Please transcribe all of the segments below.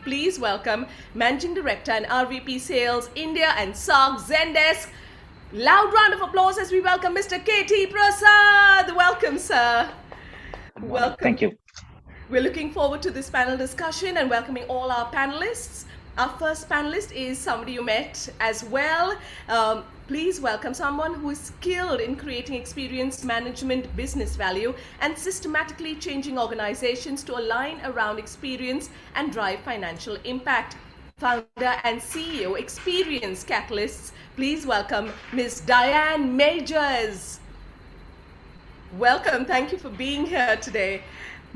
please welcome Managing Director and RVP Sales, India and SAARC, Zendesk. Loud round of applause as we welcome Mr. KT Prasad. Welcome, sir. Welcome. Thank you. We're looking forward to this panel discussion and welcoming all our panelists. Our first panelist is somebody you met as well. Please welcome someone who is skilled in creating experience management business value and systematically changing organizations to align around experience and drive financial impact. Founder and CEO, Experience Catalysts. Please welcome Ms. Diane Majors. Welcome. Thank you for being here today.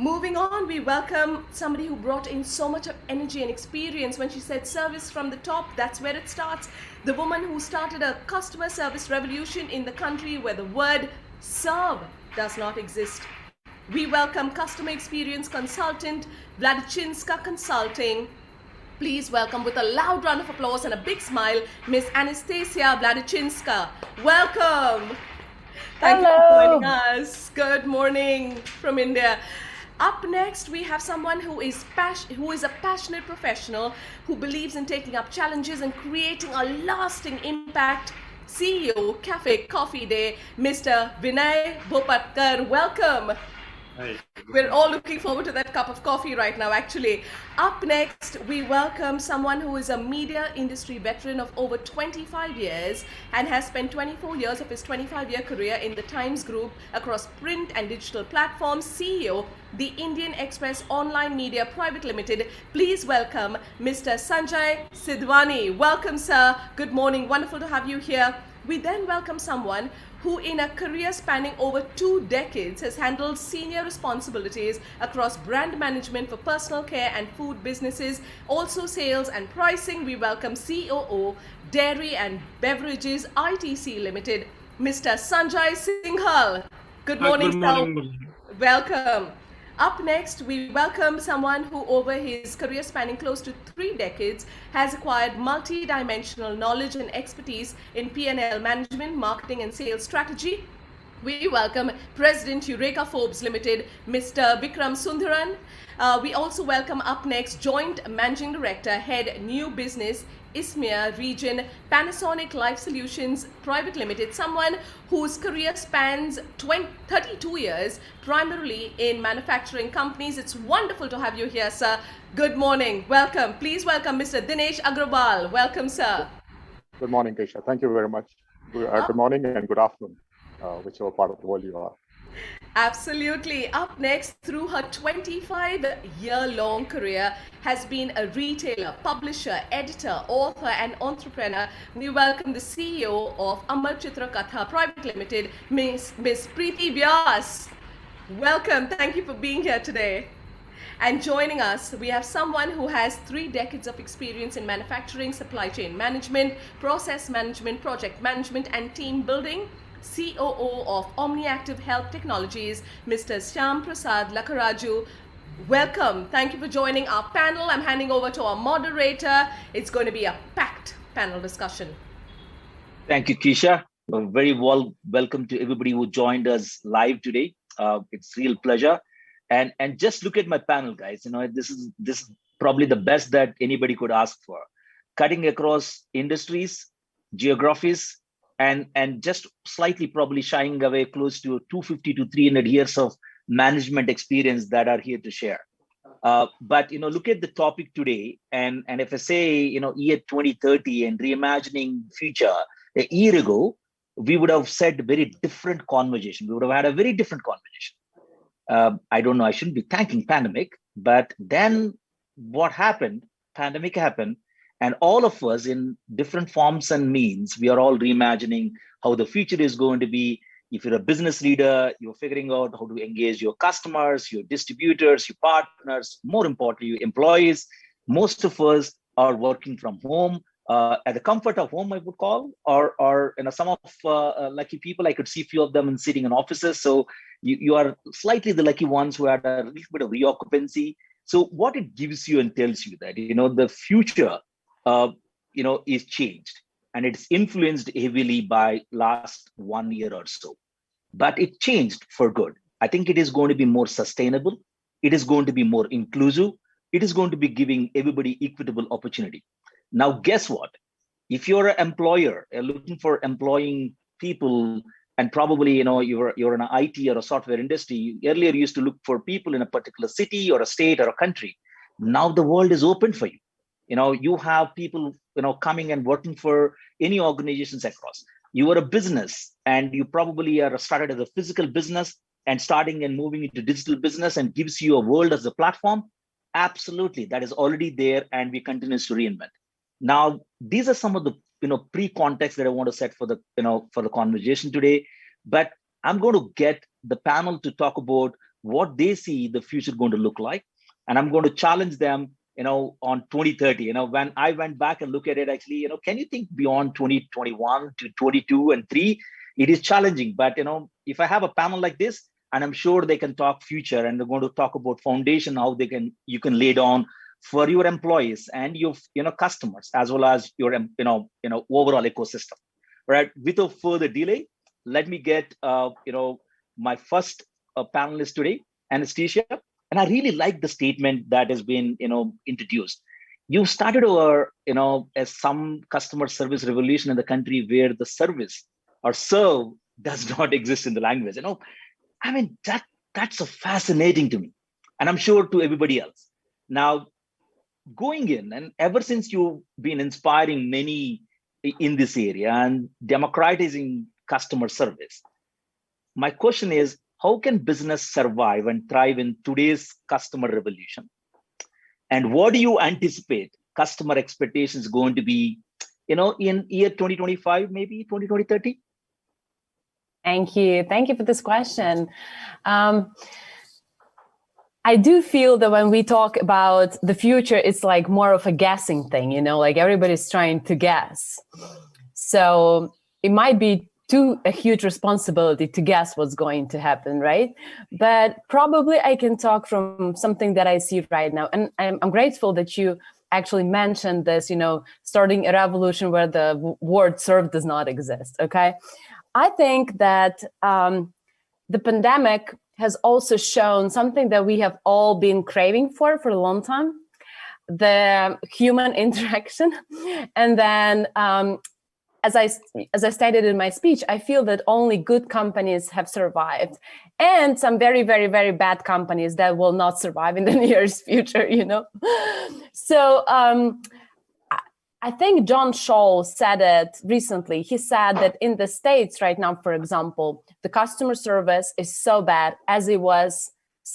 Moving on, we welcome somebody who brought in so much of energy and experience. When she said service from the top, that's where it starts. The woman who started a customer service revolution in the country where the word serve does not exist. We welcome customer experience consultant, Vladychynska Consulting. Please welcome with a loud round of applause and a big smile, Ms. Anastasia Vladychynska. Welcome. Thank you for joining us. Good morning from India. Up next, we have someone who is a passionate professional who believes in taking up challenges and creating a lasting impact. CEO, Cafe Coffee Day, Mr. Vinay Bhopatkar. Welcome. Hi. We're all looking forward to that cup of coffee right now, actually. Up next, we welcome someone who is a media industry veteran of over 25 years and has spent 24 years of his 25-year career in the Times Group across print and digital platforms. CEO, the Indian Express Online Media Private Limited. Please welcome Mr. Sanjay Sindhwani. Welcome, sir. Good morning. Wonderful to have you here. We then welcome someone who in a career spanning over 2 decades has handled senior responsibilities across brand management for personal care and food businesses, also sales and pricing. We welcome COO, Dairy and Beverages ITC Limited, Mr. Sanjay Singal. Good morning, sir. Welcome. Up next, we welcome someone who over his career spanning close to 3 decades has acquired multi-dimensional knowledge and expertise in P&L management, marketing and sales strategy. We welcome President Eureka Forbes Limited, Mr. Vikram Sundaran. We also welcome up next Joint Managing Director, Head New Business, ISAMEA region, Panasonic Life Solutions Private Limited, someone whose career spans 32 years, primarily in manufacturing companies. It's wonderful to have you here, sir. Good morning. Welcome. Please welcome Mr. Dinesh Aggarwal. Welcome, sir. Good morning, Kesha. Thank you very much. Good morning and good afternoon, whichever part of the world you are. Absolutely. Up next, through her 25-year-long career, has been a retailer, publisher, editor, author, and entrepreneur. We welcome the CEO of Amar Chitra Katha Private Limited, Ms. Preeti Vyas. Welcome. Thank you for being here today. And joining us, we have someone who has 3 decades of experience in manufacturing, supply chain management, process management, project management, and team building. COO of OmniActive Health Technologies, Mr. SyamPrasad, Lakkaraju. Welcome. Thank you for joining our panel. I'm handing over to our moderator. It's going to be a packed panel discussion. Thank you, Kesha. A very welcome to everybody who joined us live today. It's a real pleasure. And just look at my panel, guys. You know, this is probably the best that anybody could ask for. Cutting across industries, geographies, and just slightly probably shying away close to 250 to 300 years of management experience that are here to share. But, you know, look at the topic today. And if I say, you know, year 2030 and reimagining future, a year ago, we would have said very different conversation. We would have had a very different conversation. I don't know, I shouldn't be thanking pandemic, but then what happened? Pandemic happened. And all of us in different forms and means, we are all reimagining how the future is going to be. If you're a business leader, you're figuring out how to engage your customers, your distributors, your partners, more importantly, your employees. Most of us are working from home, at the comfort of home, I would call, or you know, some of lucky people, I could see a few of them sitting in offices. So you are slightly the lucky ones who had a little bit of reoccupancy. So what it gives you and tells you that, you know, the future you know, is changed, and it's influenced heavily by last 1 year or so, but it changed for good. I think it is going to be more sustainable. It is going to be more inclusive. it is going to be giving everybody equitable opportunity. Now, guess what? If you're an employer, you're looking for employing people, and probably you're in an IT or a software industry, you earlier used to look for people in a particular city or a state or a country. Now the world is open for you. You have people coming and working for any organizations across. You are a business, and you probably are started as a physical business and starting and moving into digital business, and gives you a world as a platform. Absolutely, that is already there, and we continue to reinvent. Now, these are some of the pre-context that I want to set for the for the conversation today. But I'm going to get the panel to talk about what they see the future going to look like, and I'm going to challenge them on 2030. When I went back and look at it, actually, can you think beyond 2021 to 22 and 3? It is challenging, but if I have a panel like this, and I'm sure they can talk future, and they're going to talk about foundation, how you can lay down for your employees and your customers, as well as your overall ecosystem. Right. Without further delay, let me get my first panelist today, Anastasia. And I really like the statement that has been introduced. You started over as some customer service revolution in the country where the service or serve does not exist in the language. I mean, that's so fascinating to me, and I'm sure to everybody else. Now, going in, and ever since you've been inspiring many in this area and democratizing customer service, my question is, how can business survive and thrive in today's customer revolution? And what do you anticipate customer expectations going to be, in year 2025, maybe 2030? Thank you. Thank you for this question. I do feel that when we talk about the future, it's like more of a guessing thing, like everybody's trying to guess. So it might be a huge responsibility to guess what's going to happen, right? But probably I can talk from something that I see right now. And I'm grateful that you actually mentioned this, starting a revolution where the word serve does not exist, okay? I think that the pandemic has also shown something that we have all been craving for a long time, the human interaction. And then, as I stated in my speech, I feel that only good companies have survived, and some very, very, very bad companies that will not survive in the nearest future, So I think John Scholl said it recently. He said that in the States right now, for example, the customer service is so bad as it was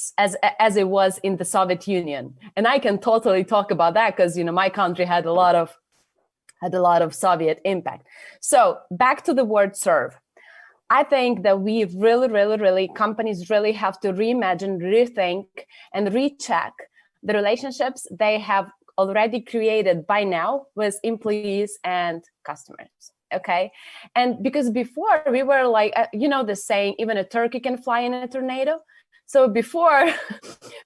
in the Soviet Union. And I can totally talk about that because my country had a lot of Soviet impact. So back to the word serve. I think that we really companies really have to reimagine, rethink, and recheck the relationships they have already created by now with employees and customers. Okay. And because before we were like, the saying, even a turkey can fly in a tornado. So before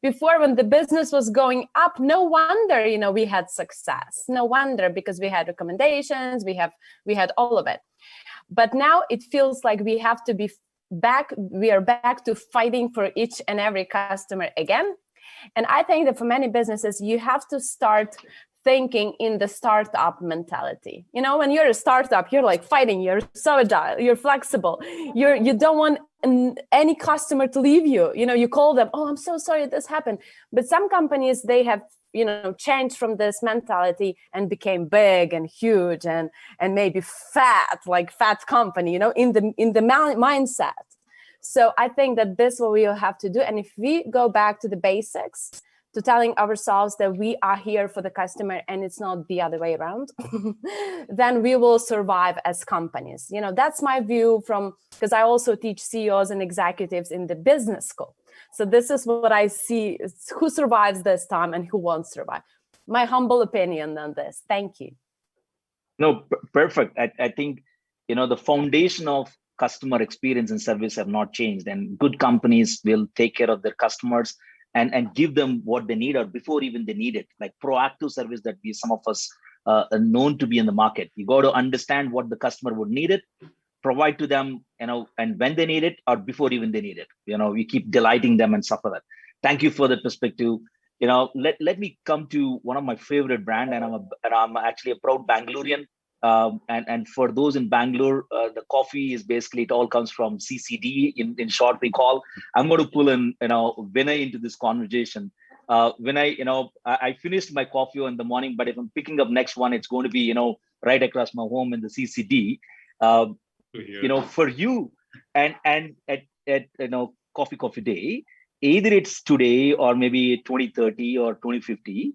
when the business was going up, no wonder, we had success. No wonder, because we had recommendations, we had all of it. But now it feels like we have to be back. We are back to fighting for each and every customer again. And I think that for many businesses, you have to start thinking in the startup mentality. When you're a startup, you're like fighting, you're so agile, you're flexible, you don't want any customer to leave you. You call them, oh, I'm so sorry this happened. But some companies, they have, changed from this mentality and became big and huge and maybe fat company, in the mindset. So I think that this is what we will have to do. And if we go back to the basics, to telling ourselves that we are here for the customer and it's not the other way around, then we will survive as companies. That's my view because I also teach CEOs and executives in the business school. So this is what I see, who survives this time and who won't survive. My humble opinion on this. Thank you. No, perfect. I think, the foundation of customer experience and service have not changed, and good companies will take care of their customers and give them what they need, or before even they need it, like proactive service that some of us are known to be in the market. You got to understand what the customer would need it, provide to them, and when they need it or before even they need it, we keep delighting them and stuff like that. Thank you for the perspective. let me come to one of my favorite brand, and I'm actually a proud Bangalorean. And for those in Bangalore, the coffee is basically, it all comes from CCD. In short, we call. I'm going to pull in Vinay into this conversation. Vinay, I finished my coffee in the morning, but if I'm picking up next one, it's going to be right across my home in the CCD. For you and at coffee day, either it's today or maybe 2030 or 2050,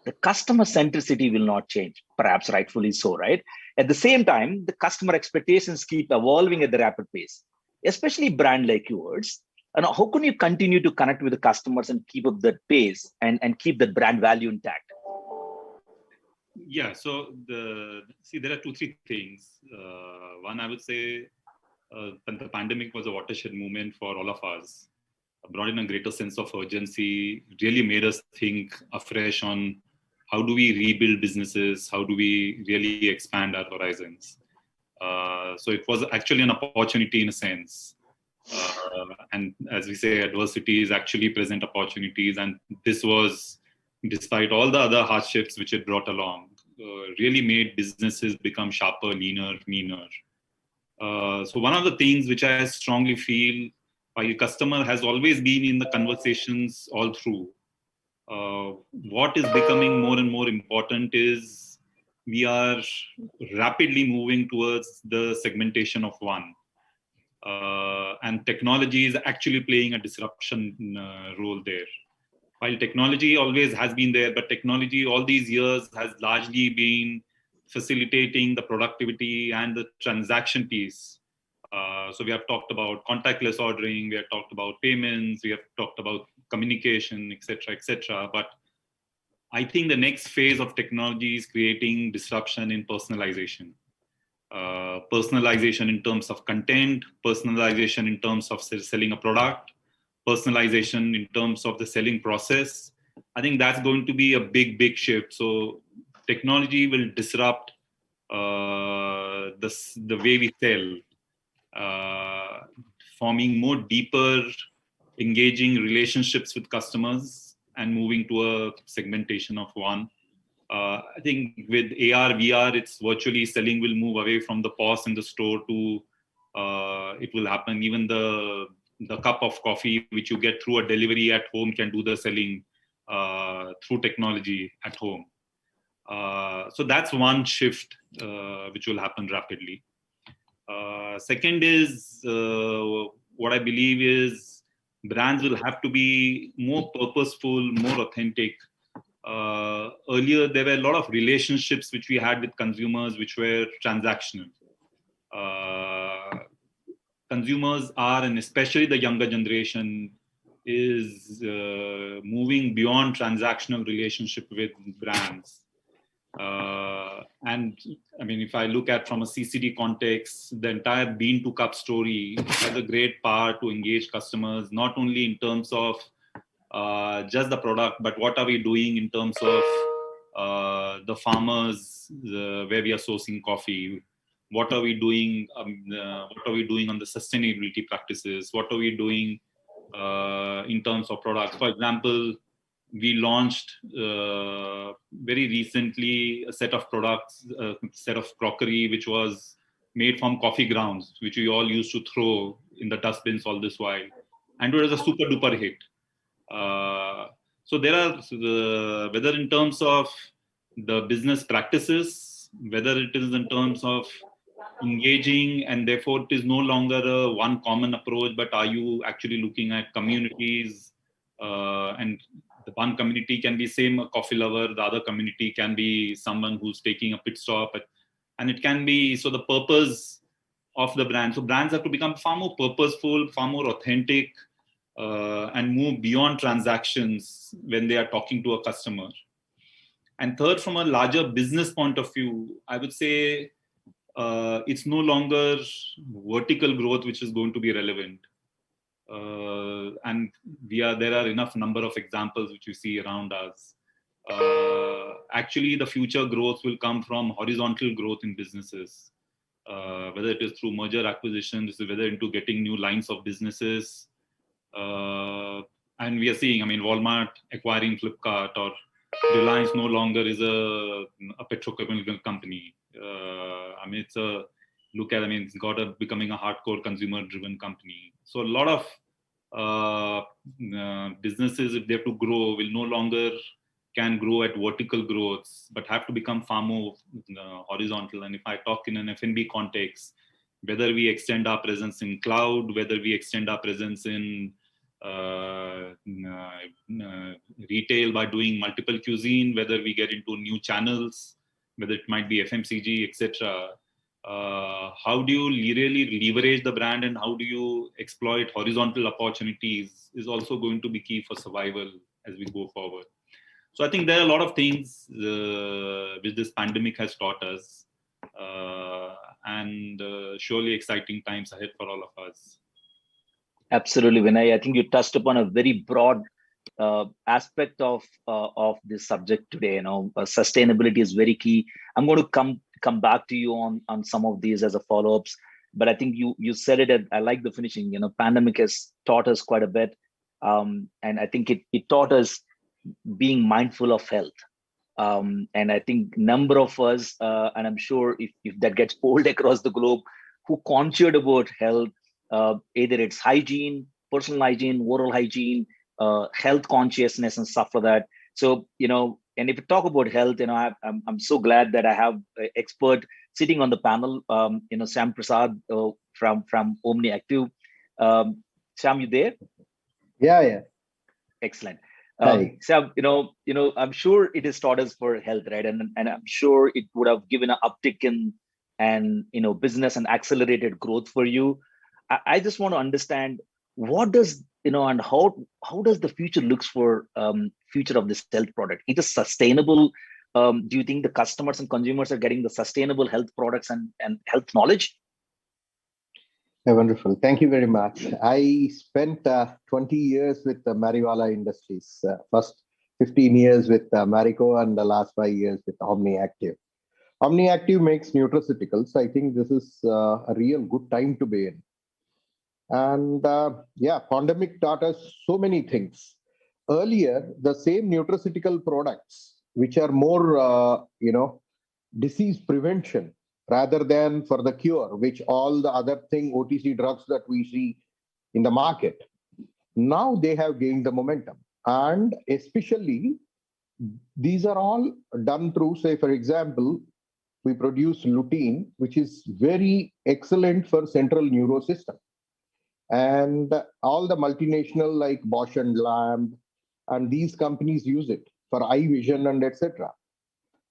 the customer centricity will not change, perhaps rightfully so, right? At the same time, the customer expectations keep evolving at the rapid pace, especially brand like yours. And how can you continue to connect with the customers and keep up that pace and keep that brand value intact? Yeah, so there are 2-3 things. One, I would say the pandemic was a watershed moment for all of us, brought in a greater sense of urgency, really made us think afresh on how do we rebuild businesses, how do we really expand our horizons. So it was actually an opportunity in a sense. And as we say, adversities actually present opportunities. And this was, despite all the other hardships which it brought along, really made businesses become sharper, leaner, meaner. So one of the things which I strongly feel, while customer has always been in the conversations all through, what is becoming more and more important is we are rapidly moving towards the segmentation of one. And technology is actually playing a disruption role there. While technology always has been there, but technology all these years has largely been facilitating the productivity and the transaction piece. So we have talked about contactless ordering, we have talked about payments, we have talked about communication, etc. But I think the next phase of technology is creating disruption in personalization. Personalization in terms of content, personalization in terms of selling a product, personalization in terms of the selling process. I think that's going to be a big shift. So technology will disrupt the way we sell, forming more deeper, engaging relationships with customers and moving to a segmentation of one. I think with AR, VR, it's virtually selling will move away from the POS in the store to it will happen. Even the cup of coffee which you get through a delivery at home can do the selling through technology at home. So that's one shift which will happen rapidly. Second is what I believe is brands will have to be more purposeful, more authentic. Earlier, there were a lot of relationships which we had with consumers which were transactional. Consumers are, and especially the younger generation, is moving beyond transactional relationship with brands. And I mean, if I look at from a CCD context, the entire bean to cup story has a great power to engage customers, not only in terms of just the product, but what are we doing in terms of the farmers where we are sourcing coffee? What are we doing? What are we doing on the sustainability practices? What are we doing in terms of products? For example, we launched very recently a set of products, a set of crockery, which was made from coffee grounds, which we all used to throw in the dustbins all this while. And it was a super duper hit. So there are, whether in terms of the business practices, whether it is in terms of engaging, and therefore it is no longer a one common approach, but are you actually looking at communities? And the one community can be same a coffee lover, the other community can be someone who's taking a pit stop, and it can be, so the purpose of the brand. So brands have to become far more purposeful, far more authentic, and move beyond transactions when they are talking to a customer. And third, from a larger business point of view, I would say it's no longer vertical growth which is going to be relevant. And there are enough number of examples which you see around us. Actually, the future growth will come from horizontal growth in businesses, whether it is through merger acquisitions, whether into getting new lines of businesses. and we are seeing, I mean, Walmart acquiring Flipkart, or Reliance no longer is a petrochemical company. I mean, it's a look at, I mean, it's becoming a hardcore consumer-driven company. So a lot of businesses, if they have to grow, will no longer can grow at vertical growths, but have to become far more horizontal. And if I talk in an F&B context, whether we extend our presence in cloud, whether we extend our presence in retail by doing multiple cuisine, whether we get into new channels, whether it might be FMCG, etc. How do you really leverage the brand, and how do you exploit horizontal opportunities is also going to be key for survival as we go forward. So I think there are a lot of things which this pandemic has taught us, and surely exciting times ahead for all of us. Absolutely, Vinay. I think you touched upon a very broad aspect of this subject today. You know, sustainability is very key. I'm going to come back to you on some of these as a follow-ups, but I think you said it. I like the finishing. You know, pandemic has taught us quite a bit, and I think it taught us being mindful of health. And I think number of us, and I'm sure if that gets polled across the globe, who conjured about health, either it's hygiene, personal hygiene, oral hygiene, health consciousness and stuff like that. So, you know, and if you talk about health, you know, I'm so glad that I have an expert sitting on the panel, you know, SyamPrasad from OmniActive. Syam, you there? Yeah. Excellent. So, you know, I'm sure it has taught us for health, right? And I'm sure it would have given an uptick in, and, you know, business and accelerated growth for you. I just want to understand, what does, you know, and how does the future looks for future of this health product? It is sustainable. Do you think the customers and consumers are getting the sustainable health products and health knowledge? Yeah, wonderful. Thank you very much. I spent 20 years with the Mariwala Industries, first 15 years with Marico, and the last 5 years with OmniActive. OmniActive makes nutraceuticals. I think this is a real good time to be in. And yeah, pandemic taught us so many things. Earlier, the same nutraceutical products, which are more, you know, disease prevention rather than for the cure, which all the other thing, OTC drugs that we see in the market, now they have gained the momentum. And especially, these are all done through, say, for example, we produce lutein, which is very excellent for central nervous system. And all the multinational like Bosch and Lamb and these companies use it for eye vision and etc.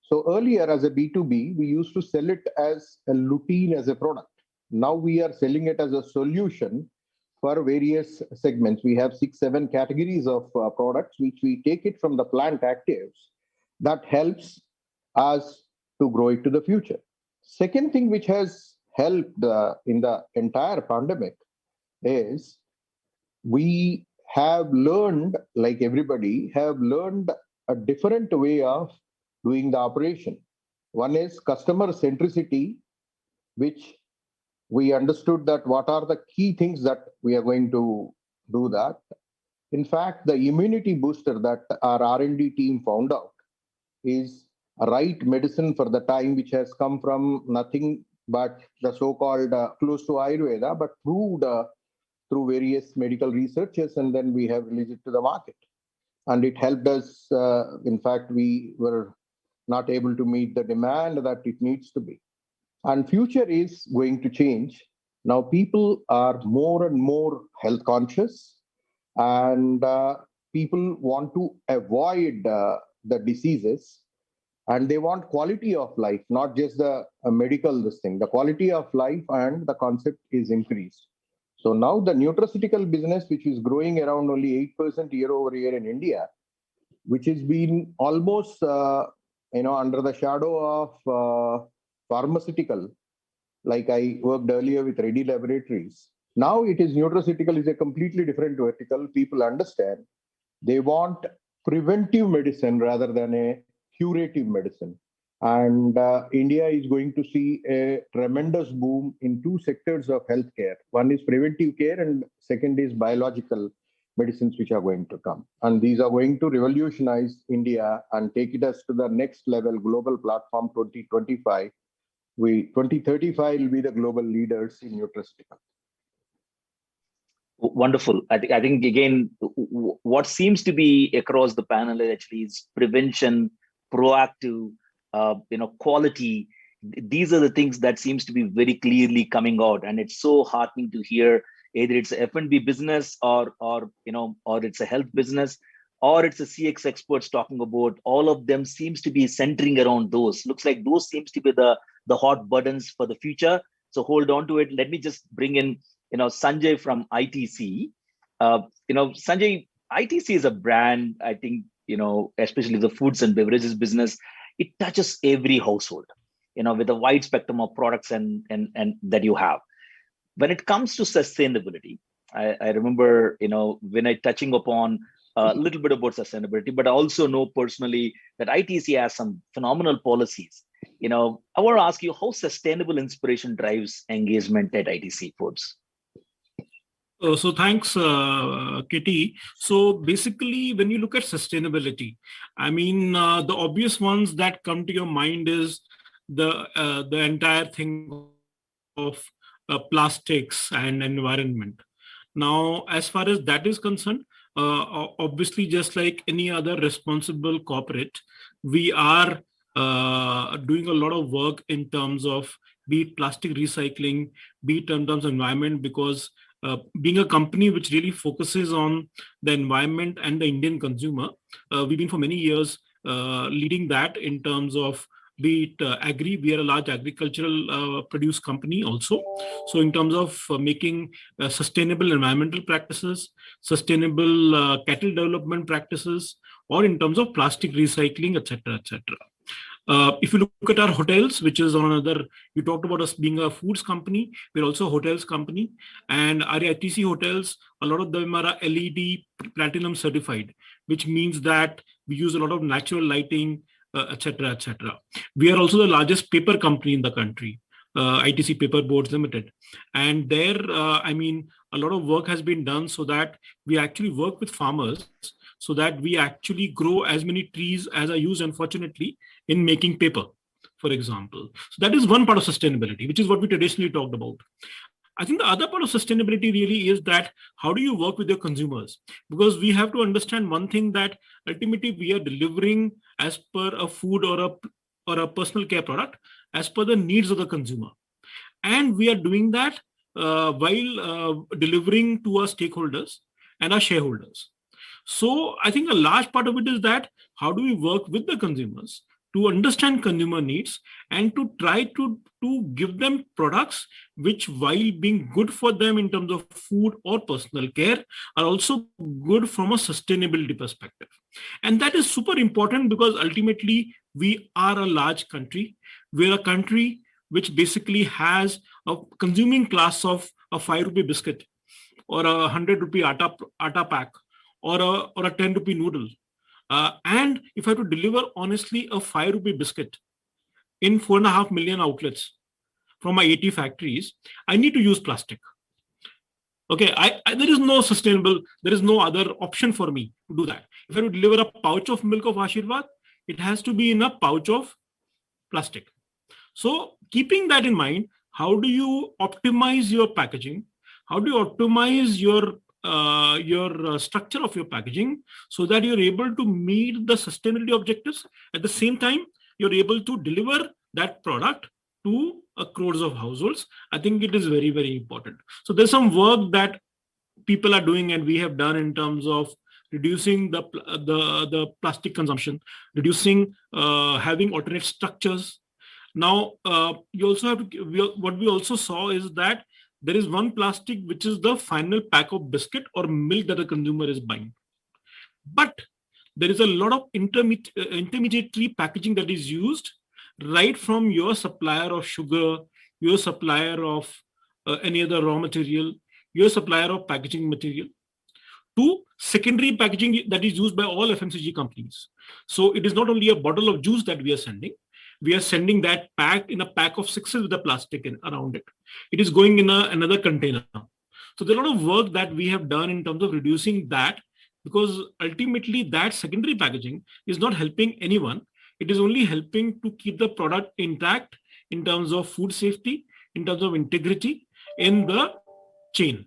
So earlier as a B2B, we used to sell it as a lutein as a product. Now we are selling it as a solution for various segments. We have 6-7 categories of products, which we take it from the plant actives that helps us to grow it to the future. Second thing which has helped in the entire pandemic is we have learned, like everybody, have learned a different way of doing the operation. One is customer centricity, which we understood that what are the key things that we are going to do that. In fact, the immunity booster that our R&D team found out is a right medicine for the time, which has come from nothing but the so-called close to Ayurveda, but proved through various medical researches, and then we have released it to the market. And it helped us. In fact, we were not able to meet the demand that it needs to be. And future is going to change. Now people are more and more health conscious, and people want to avoid the diseases, and they want quality of life, not just the medical this thing. The quality of life and the concept is increased. So now the nutraceutical business, which is growing around only 8% year over year in India, which has been almost under the shadow of pharmaceutical, like I worked earlier with Reddy Laboratories. Now it is nutraceutical is a completely different vertical. People understand they want preventive medicine rather than a curative medicine. And India is going to see a tremendous boom in 2 sectors of healthcare. One is preventive care and second is biological medicines which are going to come. And these are going to revolutionize India and take it us to the next level, global platform 2025. 2035 will be the global leaders in nutraceutical. Wonderful. I think again, what seems to be across the panel actually is prevention, proactive, quality. These are the things that seems to be very clearly coming out, and it's so heartening to hear. Either it's a F&B business or it's a health business, or it's a CX experts talking about. All of them seems to be centering around those. Looks like those seems to be the hot buttons for the future. So hold on to it. Let me just bring in Sanjay from ITC. Sanjay, ITC is a brand. I think especially the foods and beverages business. It touches every household. With a wide spectrum of products and that you have. When it comes to sustainability, I remember, Vinay touching upon a little bit about sustainability, but I also know personally that ITC has some phenomenal policies. I want to ask you how sustainable inspiration drives engagement at ITC Foods. So thanks, Kitty. So basically, when you look at sustainability, I mean, the obvious ones that come to your mind is the entire thing of plastics and environment. Now, as far as that is concerned, obviously, just like any other responsible corporate, we are doing a lot of work in terms of be it plastic recycling, be it in terms of environment, because being a company which really focuses on the environment and the Indian consumer, we've been for many years leading that in terms of be it agri. We are a large agricultural produce company also. So in terms of making sustainable environmental practices, sustainable cattle development practices, or in terms of plastic recycling, etc., etc. If you look at our hotels, which is on another, you talked about us being a foods company, we're also a hotels company, and our ITC hotels, a lot of them are LED platinum certified, which means that we use a lot of natural lighting, etc., etc. We are also the largest paper company in the country, ITC Paper Boards Limited. And there, I mean, a lot of work has been done so that we actually work with farmers so that we actually grow as many trees as are used, unfortunately, in making paper, for example. So that is one part of sustainability, which is what we traditionally talked about. I think the other part of sustainability really is that how do you work with your consumers? Because we have to understand one thing, that ultimately we are delivering as per a food or a personal care product as per the needs of the consumer. And we are doing that while delivering to our stakeholders and our shareholders. So I think a large part of it is that how do we work with the consumers to understand consumer needs and to try to give them products which, while being good for them in terms of food or personal care, are also good from a sustainability perspective. And that is super important because ultimately we are a large country. We're a country which basically has a consuming class of a 5 rupee biscuit or a 100 rupee atta pack or a 10 rupee noodle. And if I have to deliver honestly a 5 rupee biscuit in 4.5 million outlets from my 80 factories, I need to use plastic. Okay, there is no sustainable, there is no other option for me to do that. If I have to deliver a pouch of milk of Ashirwad, it has to be in a pouch of plastic. So keeping that in mind, how do you optimize your packaging? How do you optimize your structure of your packaging so that you're able to meet the sustainability objectives? At the same time, you're able to deliver that product to crores of households. I think it is very, very important. So there's some work that people are doing and we have done in terms of reducing the plastic consumption, reducing, having alternate structures. Now, you also have to, what we also saw is that there is one plastic which is the final pack of biscuit or milk that the consumer is buying. But there is a lot of intermediary packaging that is used right from your supplier of sugar, your supplier of any other raw material, your supplier of packaging material, to secondary packaging that is used by all FMCG companies. So it is not only a bottle of juice that we are sending that packed in a pack of 6 with the plastic around it. It is going in another container. So there's a lot of work that we have done in terms of reducing that, because ultimately that secondary packaging is not helping anyone. It is only helping to keep the product intact in terms of food safety, in terms of integrity in the chain.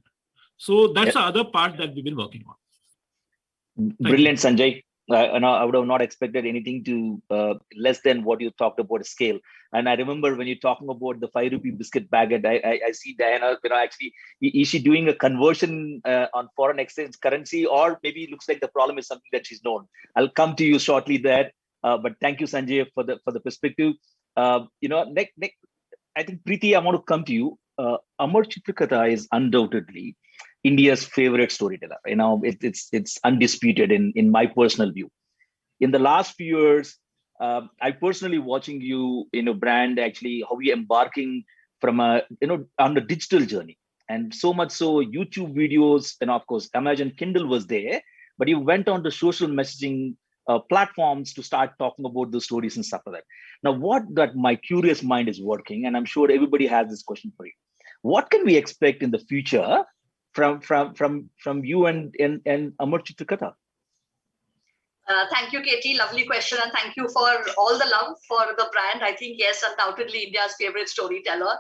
So that's the other part that we've been working on. Brilliant, Sanjay. I would have not expected anything to less than what you talked about scale. And I remember when you're talking about the 5 rupee biscuit packet, I see Diana, actually, is she doing a conversion on foreign exchange currency, or maybe it looks like the problem is something that she's known. I'll come to you shortly there. But thank you, Sanjay, for the perspective. Next, I think Preeti, I want to come to you. Amar Chitra Katha is undoubtedly India's favorite storyteller. It's undisputed in my personal view. In the last few years, I personally watching you in a brand, actually how you're embarking from on the digital journey, and so much so YouTube videos, and of course Imagine Kindle was there, but you went on to social messaging platforms to start talking about the stories and stuff like that. Now, what that my curious mind is working, and I'm sure everybody has this question for you. What can we expect in the future from you and Amar Chitra Katha? Thank you, Katie. Lovely question. And thank you for all the love for the brand. I think, yes, undoubtedly India's favorite storyteller.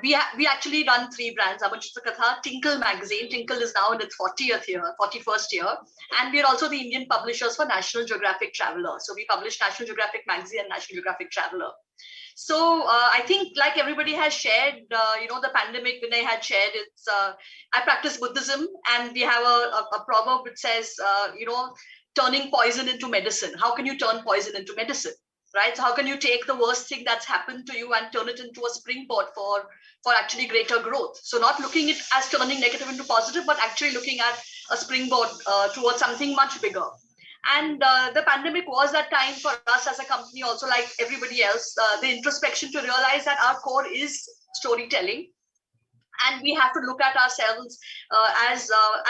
We actually run 3 brands, Amar Chitra Katha, Tinkle magazine. Tinkle is now in its 41st year. And we're also the Indian publishers for National Geographic Traveler. So we publish National Geographic magazine and National Geographic Traveler. So I think, like everybody has shared, the pandemic, Vinay had shared, I practice Buddhism, and we have a proverb which says, turning poison into medicine. How can you turn poison into medicine, right? So how can you take the worst thing that's happened to you and turn it into a springboard for actually greater growth? So not looking at it as turning negative into positive, but actually looking at a springboard towards something much bigger. And the pandemic was that time for us as a company, also like everybody else, the introspection to realize that our core is storytelling. And we have to look at ourselves as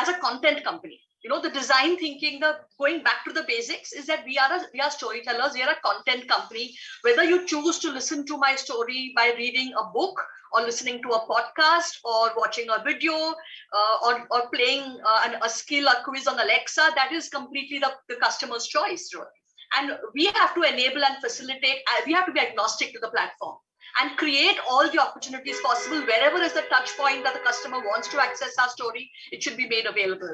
a content company. The design thinking, the going back to the basics is that we are storytellers. We are a content company. Whether you choose to listen to my story by reading a book, or listening to a podcast, or watching a video, or playing a skill, a quiz on Alexa, that is completely the customer's choice. And we have to enable and facilitate. We have to be agnostic to the platform and create all the opportunities possible. Wherever is the touch point that the customer wants to access our story, it should be made available.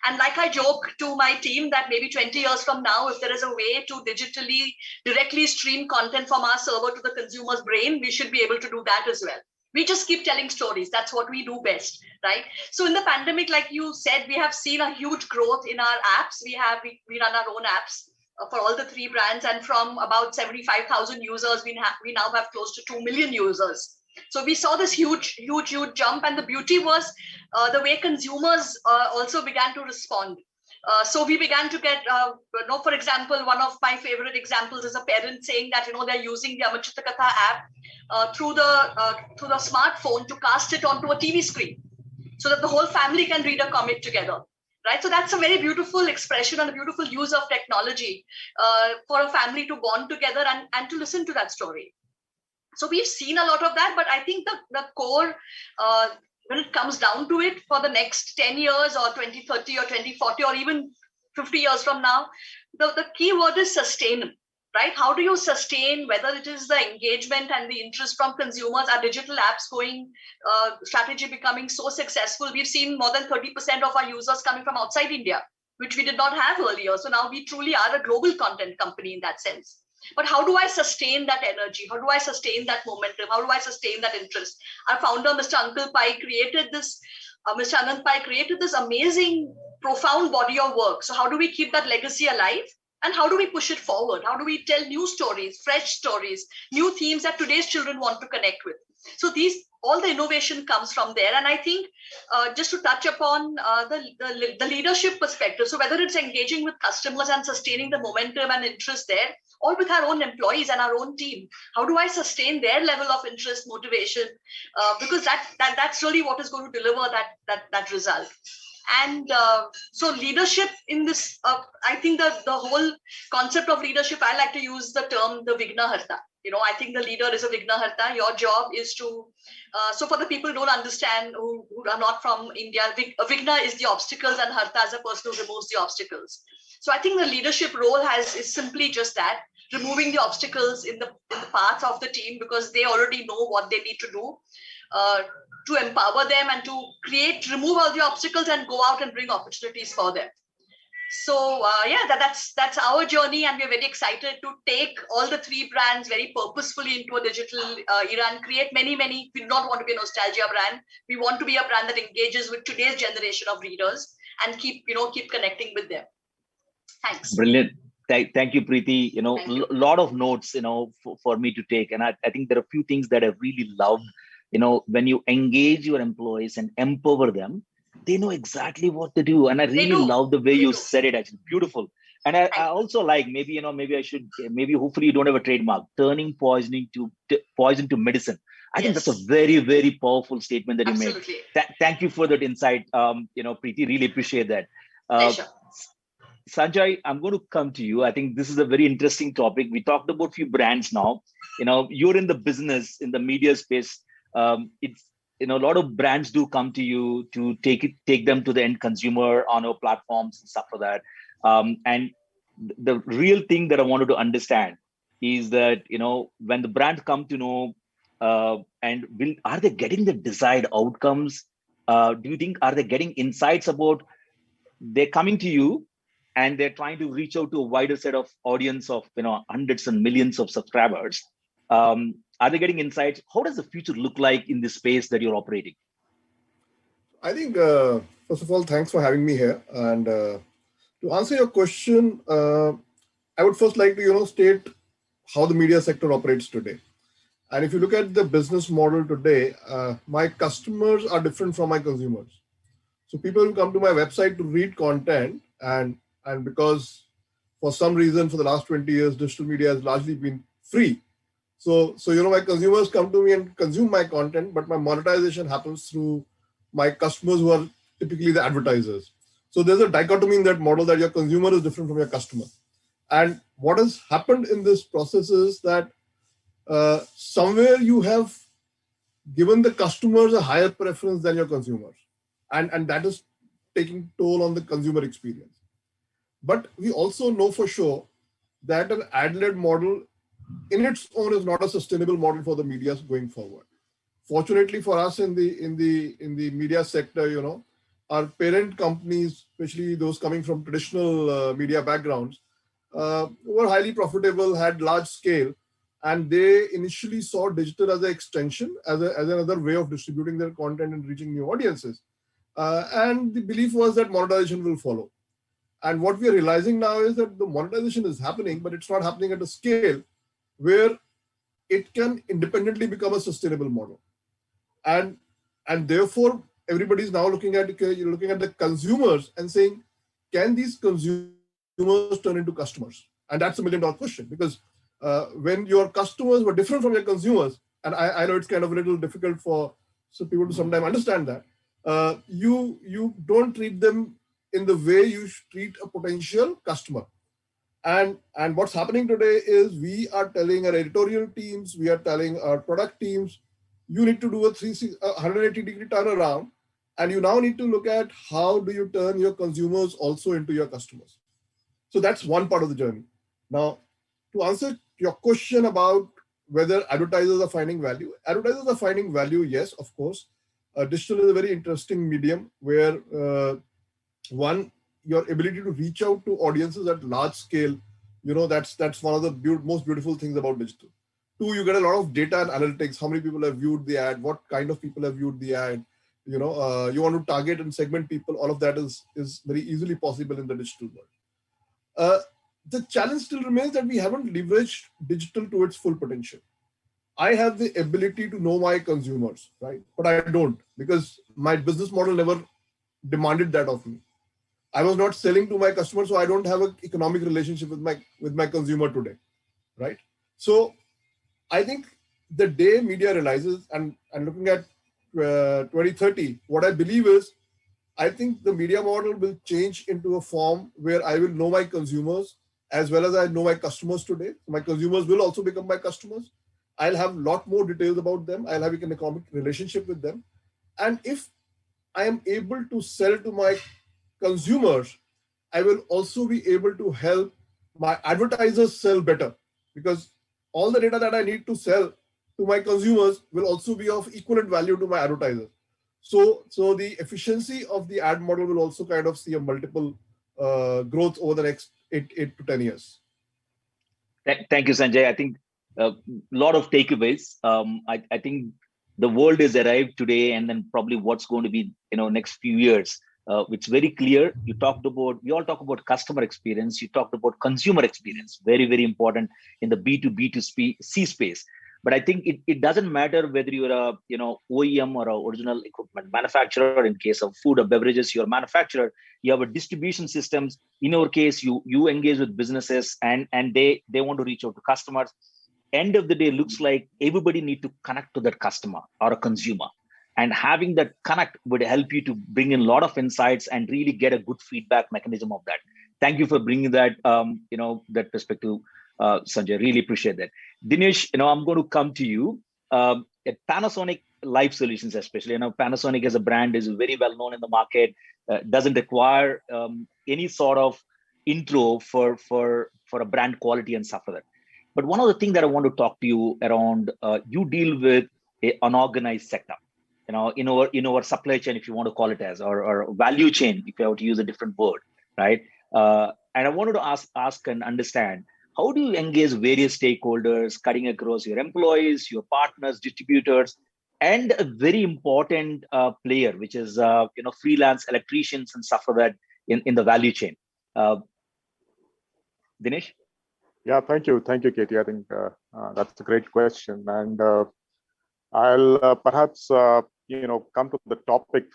And like I joke to my team that maybe 20 years from now, if there is a way to digitally directly stream content from our server to the consumer's brain, we should be able to do that as well. We just keep telling stories. That's what we do best, right? So in the pandemic, like you said, we have seen a huge growth in our apps. We run our own apps for all the 3 brands, and from about 75,000 users, we now have close to 2 million users. So we saw this huge jump, and the beauty was the way consumers also began to respond. So we began to get, for example, one of my favorite examples is a parent saying that they're using the Amar Chitra Katha app through the smartphone to cast it onto a TV screen, so that the whole family can read a comic together. Right, so that's a very beautiful expression and a beautiful use of technology for a family to bond together and to listen to that story. So we've seen a lot of that, but I think the core, when it comes down to it, for the next 10 years or 2030 or 2040 or even 50 years from now, the key word is sustain. Right? How do you sustain, whether it is the engagement and the interest from consumers, our digital apps strategy becoming so successful? We've seen more than 30% of our users coming from outside India, which we did not have earlier. So now we truly are a global content company in that sense. But how do I sustain that energy? How do I sustain that momentum? How do I sustain that interest? Our founder, Mr. Anand Pai, created this amazing, profound body of work. So how do we keep that legacy alive? And how do we push it forward? How do we tell new stories, fresh stories, new themes that today's children want to connect with? So all the innovation comes from there. And I think just to touch upon the leadership perspective, so whether it's engaging with customers and sustaining the momentum and interest there, or with our own employees and our own team, how do I sustain their level of interest, motivation? Because that's really what is going to deliver that result. And so leadership in this, I think the whole concept of leadership, I like to use the term the Vignaharta. I think the leader is a Vignaharta. Your job is to, so for the people who don't understand, who are not from India, Vigna is the obstacles and Harta is a person who removes the obstacles. So I think the leadership role is simply just that, removing the obstacles in the path of the team, because they already know what they need to do to empower them and to remove all the obstacles and go out and bring opportunities for them. So that's our journey, and we're very excited to take all the three brands very purposefully into a digital era and create many. We do not want to be a nostalgia brand. We want to be a brand that engages with today's generation of readers and keep connecting with them. Thanks. Brilliant. Thank you, Preeti. A lot of notes, for me to take. And I think there are a few things that I really loved. When you engage your employees and empower them, they know exactly what to do. And I really love the way you said it, actually. Beautiful. And I also like, maybe hopefully you don't have a trademark, turning poison to medicine. I think that's a very, very powerful statement that you made. Thank you for that insight. Preeti, really appreciate that. Sanjay, I'm going to come to you. I think this is a very interesting topic. We talked about a few brands now. You're in the business, in the media space. It's a lot of brands do come to you to take them to the end consumer on our platforms and stuff like that. And the real thing that I wanted to understand is that when the brands come to know, are they getting the desired outcomes? Do you think are they getting insights about they're coming to you and they're trying to reach out to a wider set of audience of hundreds and millions of subscribers? Are they getting insights? How does the future look like in this space that you're operating? I think, first of all, thanks for having me here. And to answer your question, I would first like to state how the media sector operates today. And if you look at the business model today, my customers are different from my consumers. So people who come to my website to read content, and because for some reason for the last 20 years, digital media has largely been free. So my consumers come to me and consume my content, but my monetization happens through my customers who are typically the advertisers. So there's a dichotomy in that model that your consumer is different from your customer. And what has happened in this process is that somewhere you have given the customers a higher preference than your consumers. And that is taking toll on the consumer experience. But we also know for sure that an ad-led model in its own is not a sustainable model for the media going forward. Fortunately for us in the media sector, our parent companies, especially those coming from traditional media backgrounds, were highly profitable, had large scale, and they initially saw digital as an extension, as another way of distributing their content and reaching new audiences. And the belief was that monetization will follow. And what we are realizing now is that the monetization is happening, but it's not happening at a scale where it can independently become a sustainable model. And therefore, everybody is now looking at the consumers and saying, can these consumers turn into customers? And that's $1 million question, because when your customers were different from your consumers, and I know it's kind of a little difficult for people to sometimes understand that, you don't treat them in the way you treat a potential customer. And what's happening today is we are telling our editorial teams, we are telling our product teams, you need to do a 180-degree turnaround, and you now need to look at how do you turn your consumers also into your customers. So that's one part of the journey. Now, to answer your question about whether advertisers are finding value, yes, of course. Digital is a very interesting medium where one, your ability to reach out to audiences at large scale, that's one of the most beautiful things about digital. Two, you get a lot of data and analytics. How many people have viewed the ad? What kind of people have viewed the ad? You want to target and segment people. All of that is very easily possible in the digital world. The challenge still remains that we haven't leveraged digital to its full potential. I have the ability to know my consumers, right? But I don't, because my business model never demanded that of me. I was not selling to my customers, so I don't have an economic relationship with my consumer today, right? So I think the day media realizes, and looking at 2030, what I believe is I think the media model will change into a form where I will know my consumers as well as I know my customers today. My consumers will also become my customers. I'll have a lot more details about them. I'll have an economic relationship with them. And if I am able to sell to my consumers, I will also be able to help my advertisers sell better, because all the data that I need to sell to my consumers will also be of equivalent value to my advertisers. So the efficiency of the ad model will also kind of see a multiple growth over the next 8 to 10 years. Thank you, Sanjay. I think a lot of takeaways. I think the world is arrived today, and then probably what's going to be, next few years. It's very clear. We all talk about customer experience. You talked about consumer experience, very, very important in the B2B2C space. But I think it doesn't matter whether you're a OEM or an original equipment manufacturer. In case of food or beverages, you're a manufacturer. You have a distribution systems. In our case, you engage with businesses and they want to reach out to customers. End of the day, looks like everybody need to connect to that customer or a consumer. And having that connect would help you to bring in a lot of insights and really get a good feedback mechanism of that. Thank you for bringing that, that perspective, Sanjay. Really appreciate that. Dinesh, I'm going to come to you. At Panasonic Life Solutions, especially, Panasonic as a brand is very well known in the market. Doesn't require any sort of intro for a brand quality and stuff like that. But one of the things that I want to talk to you around, you deal with an unorganized sector. In our supply chain, if you want to call it as, or value chain, if you have to use a different word, right? And I wanted to ask and understand, how do you engage various stakeholders, cutting across your employees, your partners, distributors, and a very important player, which is freelance electricians and stuff like that in the value chain? Dinesh? Yeah, thank you, Katie. I think that's a great question, and I'll perhaps come to the topic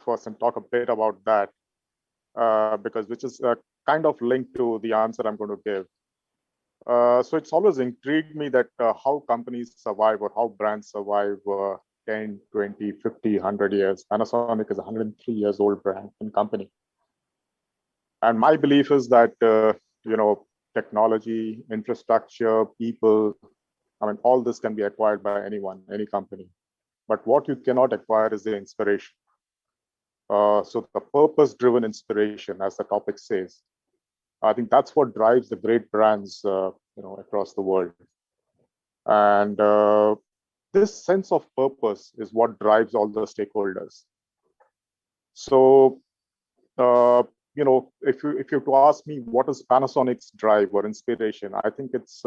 first and talk a bit about that, because which is kind of linked to the answer I'm going to give. So it's always intrigued me that how companies survive or how brands survive 10, 20, 50, 100 years. Panasonic is a 103 years old brand and company. And my belief is that, technology, infrastructure, people, all this can be acquired by anyone, any company. But what you cannot acquire is the inspiration. So the purpose-driven inspiration, as the topic says, I think that's what drives the great brands, across the world. And this sense of purpose is what drives all the stakeholders. So, if you have to ask me what is Panasonic's drive or inspiration, I think it's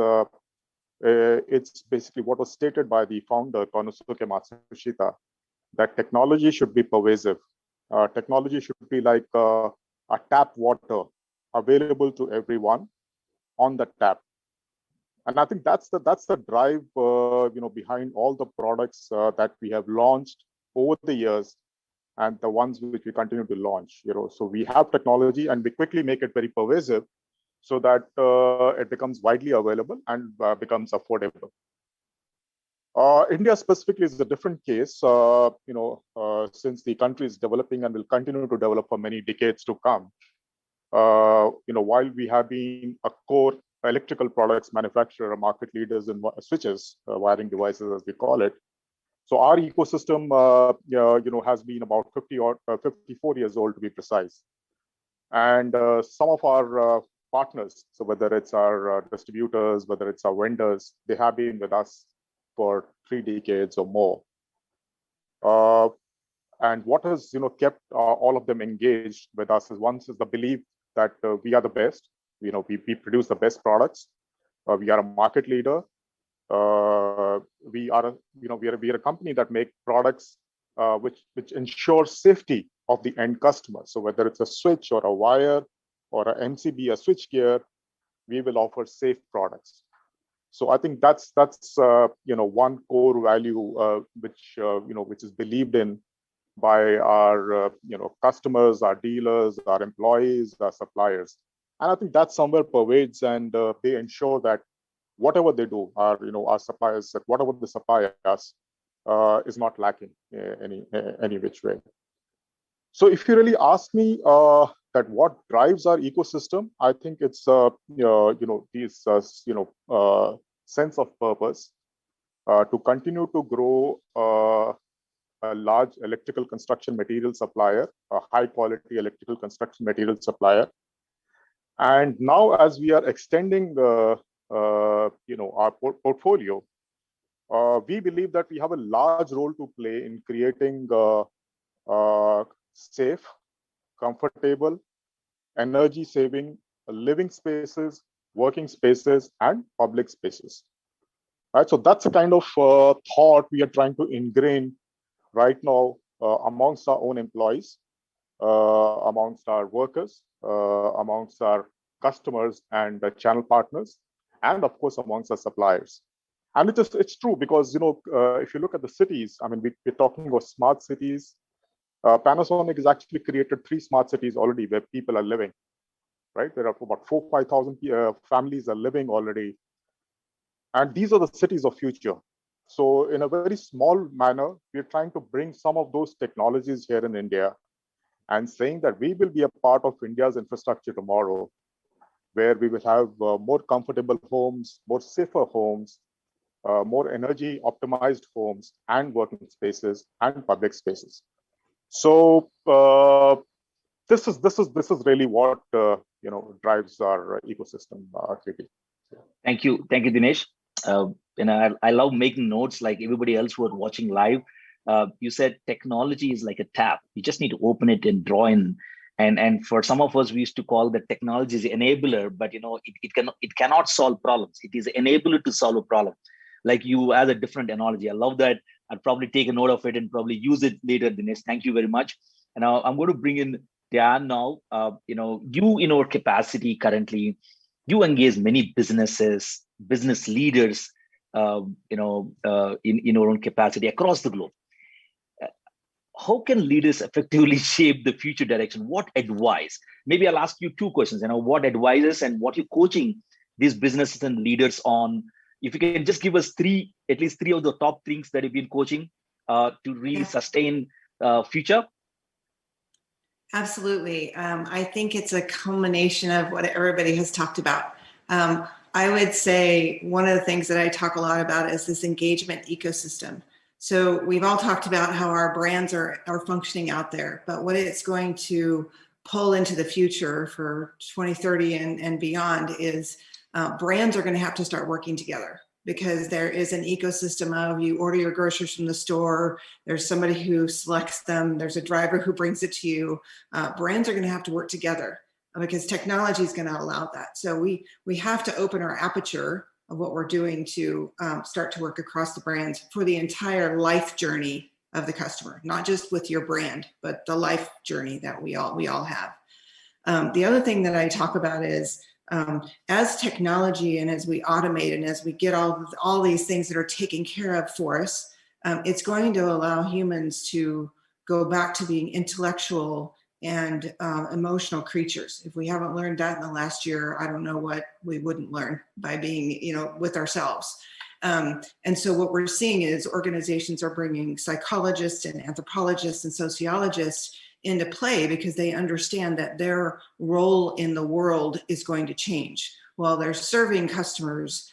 basically what was stated by the founder, Konosuke Matsushita, that technology should be pervasive. Technology should be like a tap water available to everyone on the tap. And I think that's the drive, behind all the products that we have launched over the years and the ones which we continue to launch. So we have technology and we quickly make it very pervasive so that it becomes widely available and becomes affordable. India specifically is a different case, since the country is developing and will continue to develop for many decades to come. While we have been a core electrical products manufacturer, market leaders in switches, wiring devices, as we call it. So our ecosystem, has been about 54 years old to be precise. And some of our partners, so whether it's our distributors, whether it's our vendors, they have been with us for 3 decades or more. And what has kept all of them engaged with us is one is the belief that we are the best. We produce the best products. We are a market leader. We are a company that make products which ensure safety of the end customer. So whether it's a switch or a wire or a MCB, a switch gear, we will offer safe products. So I think that's one core value which is believed in by our customers, our dealers, our employees, our suppliers. And I think that somewhere pervades, and they ensure that whatever they do, our suppliers, whatever they supply us, is not lacking any which way. So if you really ask me that what drives our ecosystem, I think it's this sense of purpose to continue to grow a large electrical construction material supplier, a high quality electrical construction material supplier. And now as we are extending our portfolio, we believe that we have a large role to play in creating safe, comfortable, energy saving living spaces, working spaces, and public spaces. Right, so that's a kind of thought we are trying to ingrain right now amongst our own employees, amongst our workers, amongst our customers and channel partners, and of course amongst our suppliers. And it's true because if you look at the cities, I mean we're talking about smart cities. Panasonic has actually created 3 smart cities already where people are living. Right, there are about 4,000-5,000 families are living already, and these are the cities of future. So in a very small manner, we're trying to bring some of those technologies here in India and saying that we will be a part of India's infrastructure tomorrow, where we will have more comfortable homes, more safer homes, more energy optimized homes and working spaces and public spaces. So this is really what drives our ecosystem, Preeti. Thank you, Dinesh. I love making notes like everybody else who are watching live. You said technology is like a tap. You just need to open it and draw in. And for some of us, we used to call the technology as enabler, but it cannot solve problems. It is an enabler to solve a problem. Like you as a different analogy. I love that. I'll probably take a note of it and probably use it later, Dinesh. Thank you very much. And now I'm going to bring in Diane now. You in our capacity currently, you engage many businesses, business leaders, in our own capacity across the globe. How can leaders effectively shape the future direction? What advice? Maybe I'll ask you 2 questions. What advices and what you're coaching these businesses and leaders on? If you can just give us at least three of the top things that you've been coaching to really sustain future. Absolutely. I think it's a culmination of what everybody has talked about. I would say one of the things that I talk a lot about is this engagement ecosystem. So we've all talked about how our brands are functioning out there, but what it's going to pull into the future for 2030 and beyond is brands are going to have to start working together, because there is an ecosystem of you order your groceries from the store, there's somebody who selects them, there's a driver who brings it to you. Brands are going to have to work together because technology is going to allow that. So we have to open our aperture of what we're doing to start to work across the brands for the entire life journey of the customer, not just with your brand, but the life journey that we all have. The other thing that I talk about is as technology and as we automate and as we get all these things that are taken care of for us, it's going to allow humans to go back to being intellectual and emotional creatures. If we haven't learned that in the last year, I don't know what we wouldn't learn by being, with ourselves. And so what we're seeing is organizations are bringing psychologists and anthropologists and sociologists into play because they understand that their role in the world is going to change. While they're serving customers,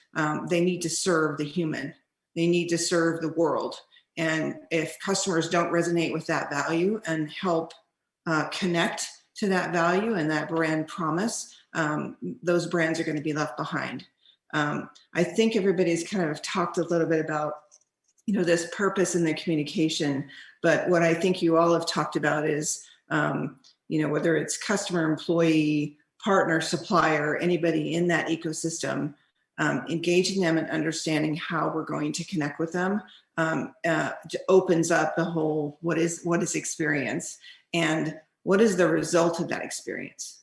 they need to serve the human. They need to serve the world. And if customers don't resonate with that value and help connect to that value and that brand promise, those brands are going to be left behind. I think everybody's kind of talked a little bit about this purpose in the communication, but what I think you all have talked about is, whether it's customer, employee, partner, supplier, anybody in that ecosystem, engaging them and understanding how we're going to connect with them opens up the whole what is experience and what is the result of that experience.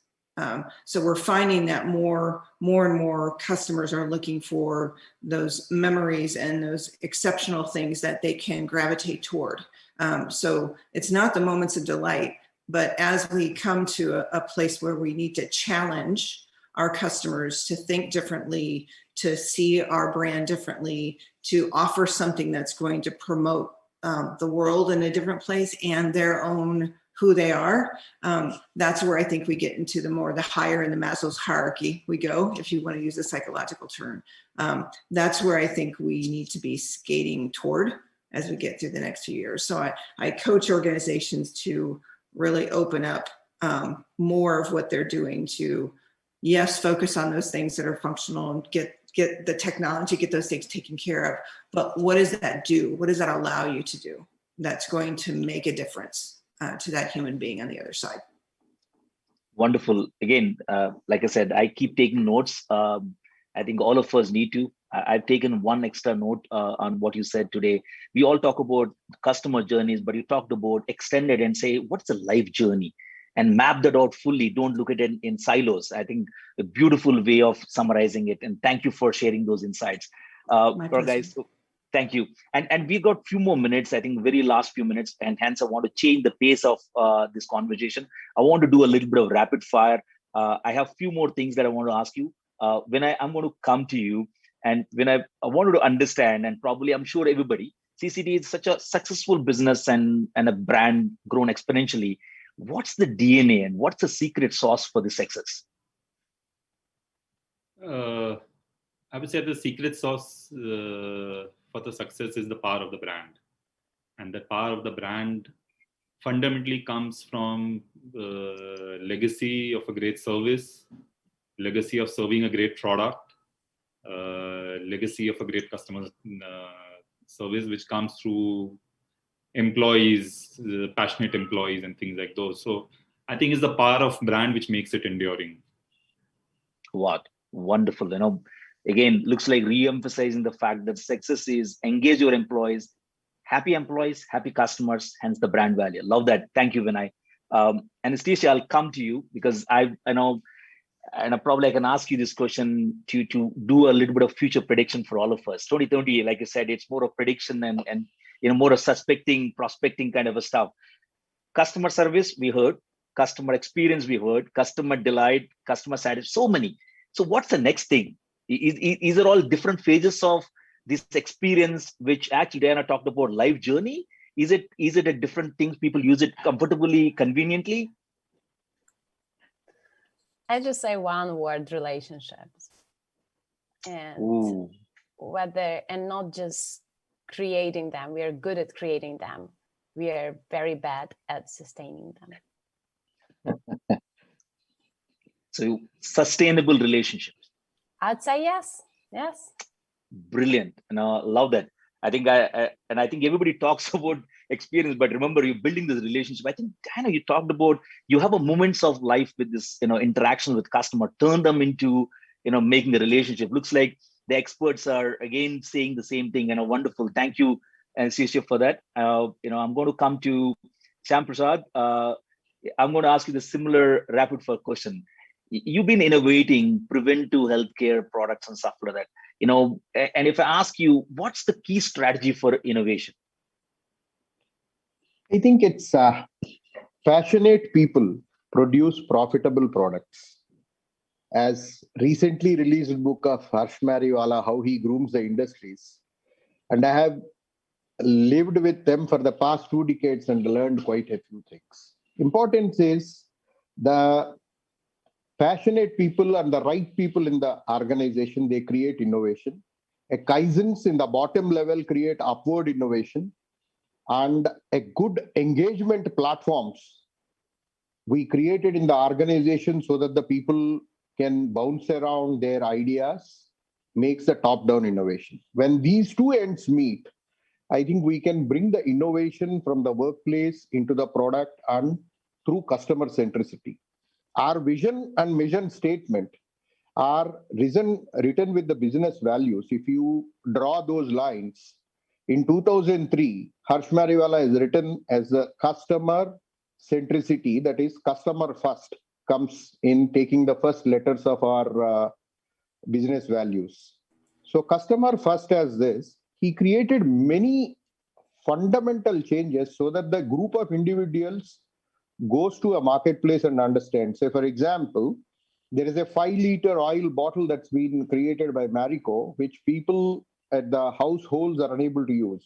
So we're finding that more and more customers are looking for those memories and those exceptional things that they can gravitate toward. So it's not the moments of delight, but as we come to a place where we need to challenge our customers to think differently, to see our brand differently, to offer something that's going to promote the world in a different place and their own who they are. That's where I think we get into the higher in the Maslow's hierarchy we go, if you want to use a psychological term. That's where I think we need to be skating toward as we get through the next few years. So I coach organizations to really open up more of what they're doing to, yes, focus on those things that are functional and get the technology, get those things taken care of. But what does that do? What does that allow you to do that's going to make a difference to that human being on the other side? Wonderful. Again, like I said, I keep taking notes. I think all of us need to. I've taken one extra note on what you said today. We all talk about customer journeys, but you talked about extended and say, what's the life journey? And map that out fully. Don't look at it in silos. I think a beautiful way of summarizing it. And thank you for sharing those insights. Guys, thank you. And we got a few more minutes, I think very last few minutes. And hence I want to change the pace of this conversation. I want to do a little bit of rapid fire. I have a few more things that I want to ask you. Vinay, I'm going to come to you. And when I wanted to understand, and probably I'm sure everybody, CCD is such a successful business and a brand grown exponentially. What's the DNA and what's the secret sauce for the success? I would say the secret sauce for the success is the power of the brand. And the power of the brand fundamentally comes from the legacy of a great service, legacy of serving a great product, legacy of a great customer service, which comes through employees, passionate employees and things like those. So I think it's the power of brand which makes it enduring. What wonderful. Again, looks like re-emphasizing the fact that success is engage your employees, happy customers, hence the brand value. Love that. Thank you, Vinay. Anastasia, I'll come to you because I know, and I can ask you this question to do a little bit of future prediction for all of us. 2030, like I said, it's more of prediction and more of suspecting, prospecting kind of a stuff. Customer service, we heard. Customer experience, we heard. Customer delight, customer satisfaction, so many. So what's the next thing? Is there all different phases of this experience, which actually Diana talked about life journey? Is it a different things people use it comfortably, conveniently? I just say one word: relationships. And and not just creating them. We are good at creating them. We are very bad at sustaining them. So sustainable relationships. I'd say yes. Yes. Brilliant. And I love that. I think I think everybody talks about experience, but remember, you're building this relationship. I think Diana, you talked about you have a moments of life with this, interaction with customer, turn them into, making the relationship. Looks like the experts are again saying the same thing. Wonderful. Thank you, Anastasia, for that. I'm going to come to SyamPrasad. I'm going to ask you the similar rapid fire question. You've been innovating preventive healthcare products and stuff like that. And if I ask you, what's the key strategy for innovation? I think it's passionate people produce profitable products. As recently released book of Harsh Mariwala, How He Grooms the Industries. And I have lived with them for the past 2 decades and learned quite a few things. Importance is the passionate people and the right people in the organization, they create innovation. A Kaizens in the bottom level create upward innovation. And a good engagement platforms we created in the organization so that the people can bounce around their ideas, makes the top-down innovation. When these two ends meet, I think we can bring the innovation from the workplace into the product and through customer centricity. Our vision and mission statement are written with the business values. If you draw those lines, in 2003, Harsh Mariwala is written as a customer centricity, that is customer first, comes in taking the first letters of our business values. So customer first as this, he created many fundamental changes so that the group of individuals goes to a marketplace and understands. Say, for example, there is a 5-liter oil bottle that's been created by Marico, which people at the households are unable to use.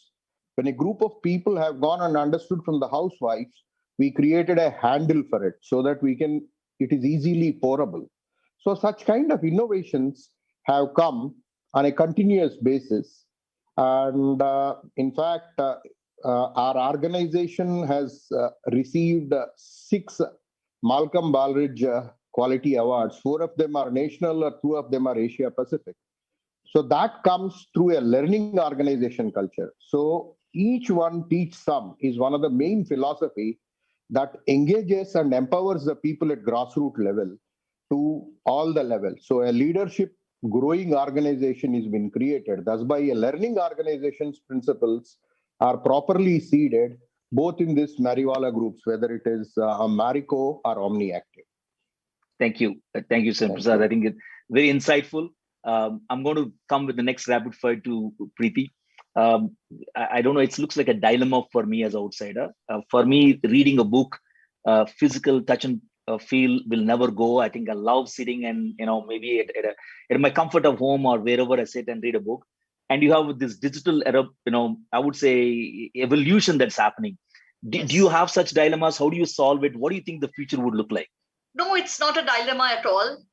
When a group of people have gone and understood from the housewives we created a handle for it so that it is easily pourable. So such kind of innovations have come on a continuous basis. And in fact, our organization has received 6 Malcolm Baldrige Quality Awards. 4 of them are national, 2 of them are Asia Pacific. So that comes through a learning organization culture. So each one teach some is one of the main philosophy that engages and empowers the people at grassroots level to all the levels. So a leadership growing organization has been created. Thus, by a learning organization's principles are properly seeded both in this Mariwala groups, whether it is Marico or OmniActive. Thank you, SyamPrasad. I think it's very insightful. I'm going to come with the next rapid fire to Preeti. I don't know, it looks like a dilemma for me as an outsider. For me, reading a book, physical touch and feel will never go. I think I love sitting and, maybe at my comfort of home or wherever I sit and read a book. And you have this digital era, I would say evolution that's happening. Do you have such dilemmas? How do you solve it? What do you think the future would look like? No, it's not a dilemma at all.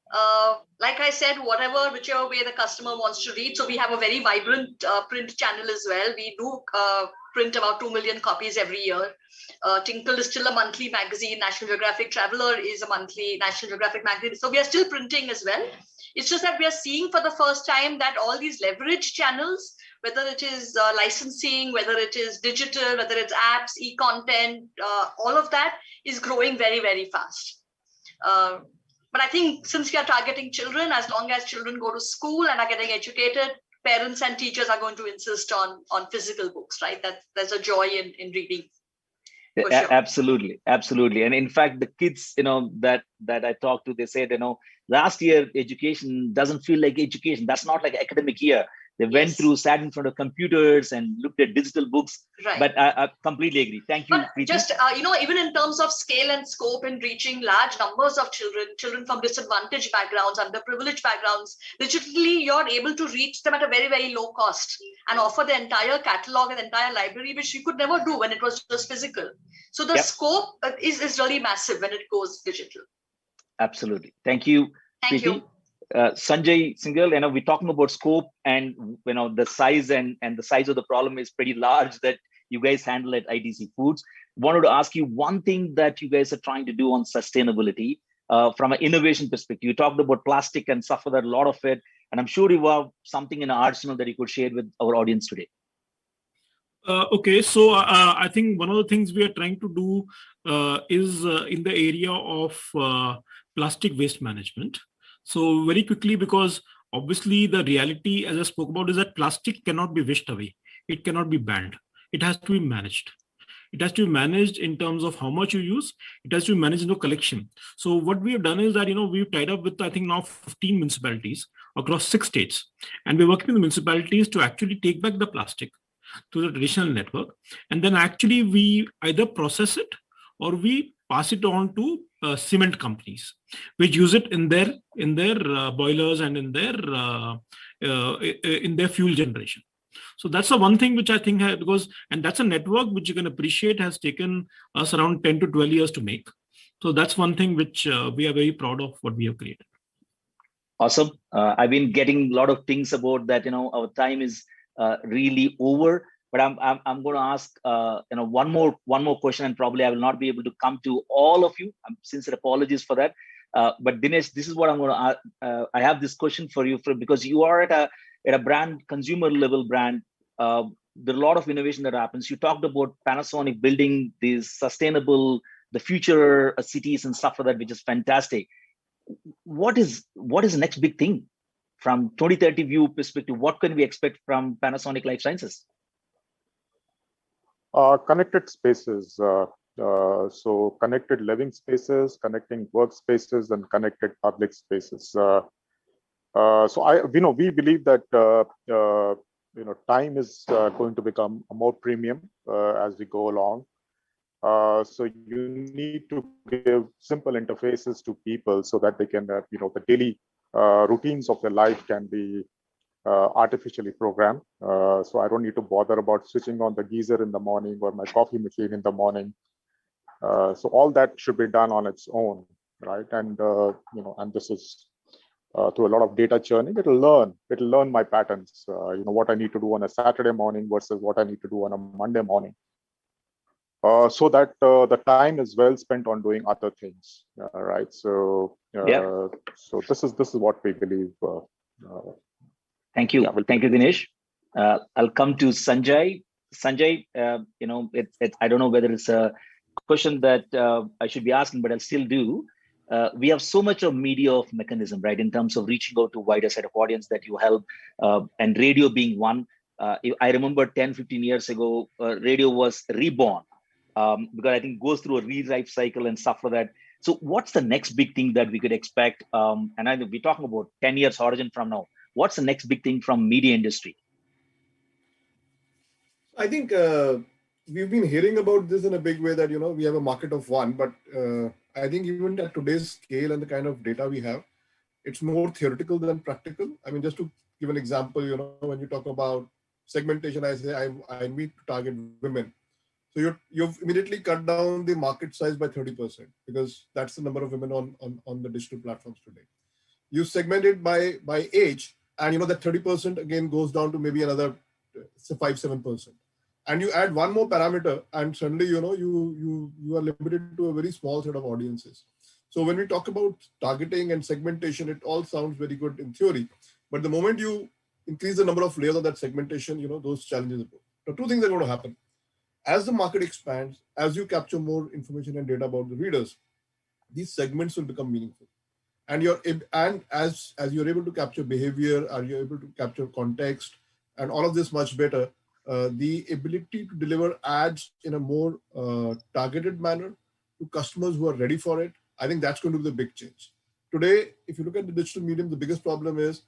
Like I said, whichever way the customer wants to read. So we have a very vibrant print channel as well. We do print about 2 million copies every year. Tinkle is still a monthly magazine. National Geographic Traveler is a monthly National Geographic magazine. So we are still printing as well. It's just that we are seeing for the first time that all these leverage channels, whether it is licensing, whether it is digital, whether it's apps, e-content, all of that is growing very, very fast. But I think since we are targeting children, as long as children go to school and are getting educated, parents and teachers are going to insist on physical books, right? There's a joy in reading. Sure. Absolutely. And in fact, the kids, that I talked to, they said, last year education doesn't feel like education. That's not like academic year. They went through, sat in front of computers and looked at digital books. Right. But I completely agree. Thank you. But just, even in terms of scale and scope in reaching large numbers of children from disadvantaged backgrounds, underprivileged backgrounds, digitally, you're able to reach them at a very, very low cost and offer the entire catalog and the entire library, which you could never do when it was just physical. So the scope is really massive when it goes digital. Absolutely. Thank you. Thank you. Sanjay, Singal, we're talking about scope and the size and the size of the problem is pretty large that you guys handle at ITC Foods. Wanted to ask you one thing that you guys are trying to do on sustainability from an innovation perspective. You talked about plastic and stuff, that a lot of it, and I'm sure you have something in our arsenal that you could share with our audience today. Okay, so I think one of the things we are trying to do is in the area of plastic waste management. So very quickly, because obviously the reality, as I spoke about, is that plastic cannot be wished away. It cannot be banned. It has to be managed. It has to be managed in terms of how much you use. It has to be managed into collection. So what we have done is that, we've tied up with, I think now 15 municipalities across 6 states. And we're working with the municipalities to actually take back the plastic to the traditional network. And then actually we either process it or we pass it on to cement companies, which use it in their boilers and in their fuel generation. So that's the one thing which I think and that's a network which you can appreciate has taken us around 10 to 12 years to make. So that's one thing which we are very proud of what we have created. Awesome. I've been getting a lot of things about that. Our time is really over. But I'm going to ask one more question, and probably I will not be able to come to all of you. Sincere apologies for that. But Dinesh, this is what I'm going to ask. I have this question for you because you are at a brand, consumer level brand. There are a lot of innovation that happens. You talked about Panasonic building these sustainable, the future cities and stuff like that, which is fantastic. What is the next big thing from 2030 view perspective? What can we expect from Panasonic Life Sciences? Connected spaces, so connected living spaces, connecting workspaces, and connected public spaces. So we believe that time is going to become more premium as we go along. So you need to give simple interfaces to people so that they can, the daily routines of their life can be artificially programmed. So I don't need to bother about switching on the geyser in the morning or my coffee machine in the morning. So all that should be done on its own, right? And and this is through a lot of data churning. It'll learn my patterns. What I need to do on a Saturday morning versus what I need to do on a Monday morning. So that the time is well spent on doing other things, right? So, so this is what we believe. Thank you, thank you, Dinesh. I'll come to Sanjay. Sanjay, I don't know whether it's a question that I should be asking, but I'll still do. We have so much of media of mechanism, right, in terms of reaching out to wider set of audience that you help, and radio being one. I remember 10, 15 years ago, radio was reborn. Because I think it goes through a rewrite cycle and stuff like that. So what's the next big thing that we could expect? And I think we're talking about 10 years horizon from now. What's the next big thing from media industry? I think we've been hearing about this in a big way that, we have a market of one, but I think even at today's scale and the kind of data we have, it's more theoretical than practical. I mean, just to give an example, when you talk about segmentation, I say I need to target women. So you've immediately cut down the market size by 30% because that's the number of women on the digital platforms today. You segment it by age, and that 30% again goes down to maybe another 5-7%. And you add one more parameter, and suddenly you are limited to a very small set of audiences. So when we talk about targeting and segmentation, it all sounds very good in theory, but the moment you increase the number of layers of that segmentation, those challenges are. So two things are going to happen. As the market expands, as you capture more information and data about the readers, these segments will become meaningful. And as you're able to capture behavior, are you able to capture context, and all of this much better, the ability to deliver ads in a more targeted manner to customers who are ready for it, I think that's going to be the big change. Today, if you look at the digital medium, the biggest problem is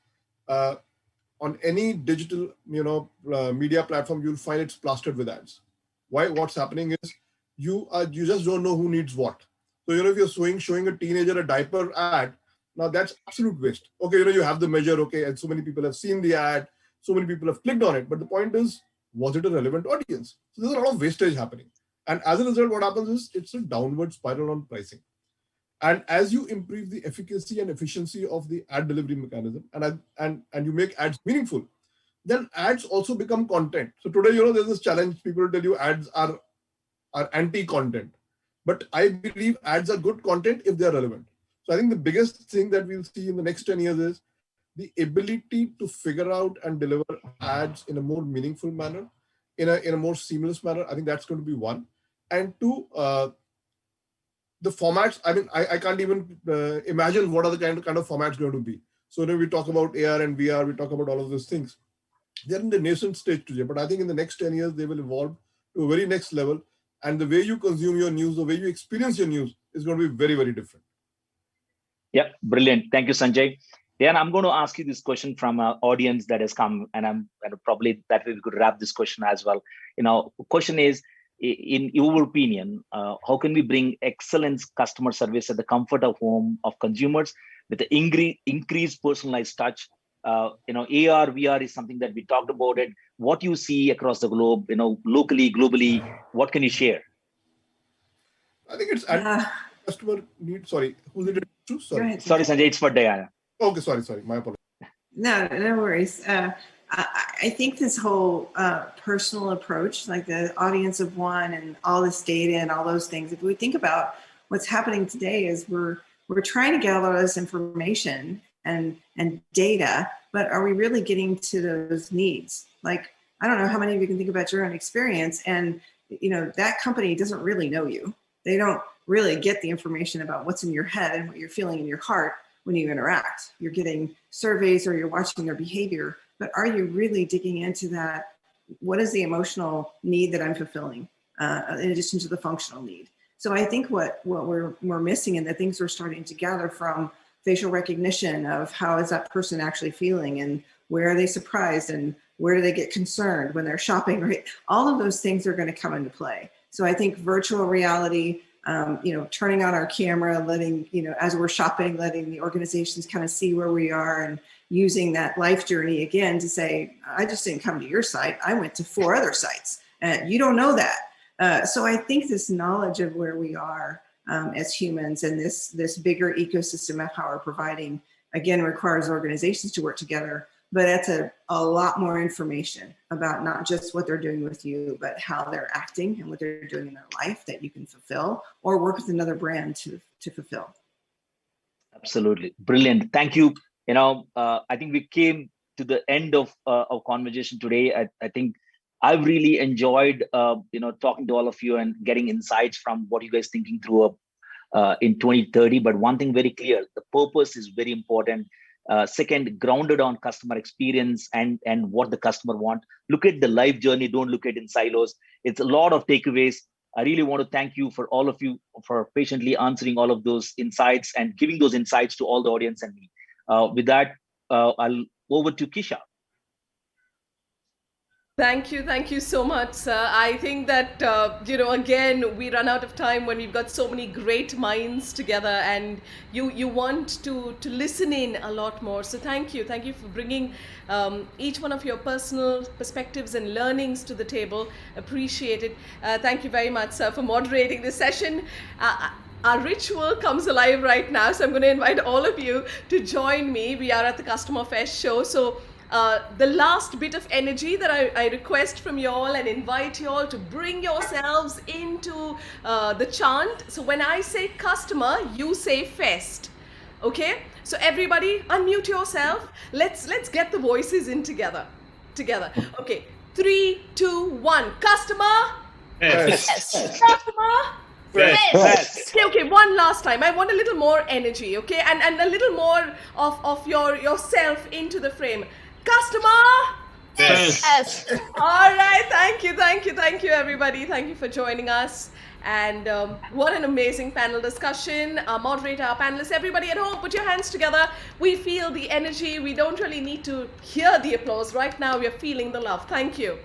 on any digital media platform, you'll find it's plastered with ads. Why? What's happening is you just don't know who needs what. So if you're showing a teenager a diaper ad, now that's absolute waste. Okay, you have the measure, okay, and so many people have seen the ad, so many people have clicked on it, but the point is, was it a relevant audience? So there's a lot of wastage happening, and as a result, what happens is it's a downward spiral on pricing. And as you improve the efficacy and efficiency of the ad delivery mechanism, and you make ads meaningful, then ads also become content. So today, there's this challenge. People tell you ads are anti-content. But I believe ads are good content if they're relevant. So I think the biggest thing that we'll see in the next 10 years is the ability to figure out and deliver ads in a more meaningful manner, in a more seamless manner. I think that's going to be one. And two, the formats, I mean, I can't even imagine what are the kind of formats going to be. So when we talk about AR and VR, we talk about all of those things. They're in the nascent stage today, but I think in the next 10 years, they will evolve to a very next level. And the way you consume your news, the way you experience your news is going to be very, very different. Yeah, brilliant. Thank you, Sanjay. Diane, I'm going to ask you this question from an audience that has come, and probably that way we could wrap this question as well. Question is, in your opinion, how can we bring excellence customer service at the comfort of home of consumers with the increased personalized touch? AR, VR is something that we talked about it. What you see across the globe, locally, globally, what can you share? I think it's customer need. Sorry, who's it to? Sorry, Sanjay, it's for Diana. Okay, sorry, my apologies. No worries. I think this whole personal approach, like the audience of one and all this data and all those things, if we think about what's happening today is we're trying to get all of this information and data, but are we really getting to those needs? Like, I don't know how many of you can think about your own experience, and that company doesn't really know you. They don't really get the information about what's in your head and what you're feeling in your heart when you interact. You're getting surveys or you're watching their behavior, but are you really digging into that? What is the emotional need that I'm fulfilling in addition to the functional need? So I think what we're missing, and the things we're starting to gather from facial recognition of how is that person actually feeling, and where are they surprised, and where do they get concerned when they're shopping, right? All of those things are going to come into play. So I think virtual reality, turning on our camera, letting, as we're shopping, letting the organizations kind of see where we are, and using that life journey again to say, I just didn't come to your site. I went to 4 other sites, and you don't know that. So I think this knowledge of where we are as humans and this bigger ecosystem of how we're providing, again, requires organizations to work together, but that's a lot more information about not just what they're doing with you, but how they're acting and what they're doing in their life that you can fulfill or work with another brand to fulfill. Absolutely. Brilliant. Thank you. I think we came to the end of our conversation today. I think I've really enjoyed, talking to all of you and getting insights from what you guys thinking through in 2030. But one thing very clear, the purpose is very important. Second, grounded on customer experience and what the customer want. Look at the life journey. Don't look at it in silos. It's a lot of takeaways. I really want to thank you for all of you for patiently answering all of those insights and giving those insights to all the audience and me. With that, I'll over to Kisha. Thank you so much, sir. I think that, again, we run out of time when we've got so many great minds together, and you want to listen in a lot more. So thank you for bringing each one of your personal perspectives and learnings to the table. Appreciate it. Thank you very much, sir, for moderating this session. Our ritual comes alive right now, so I'm going to invite all of you to join me. We are at the Customer Fest show, so the last bit of energy that I request from you all and invite you all to bring yourselves into the chant. So when I say customer, you say fest. Okay? So everybody unmute yourself. Let's get the voices in together. Okay. 3, 2, 1. Customer. Yes. Customer. Yes. Okay, one last time. I want a little more energy, okay? And a little more of yourself into the frame. Customer? Yes. All right, thank you, everybody. Thank you for joining us. And what an amazing panel discussion. Our moderator, our panelists, everybody at home, put your hands together. We feel the energy. We don't really need to hear the applause. Right now, we are feeling the love. Thank you.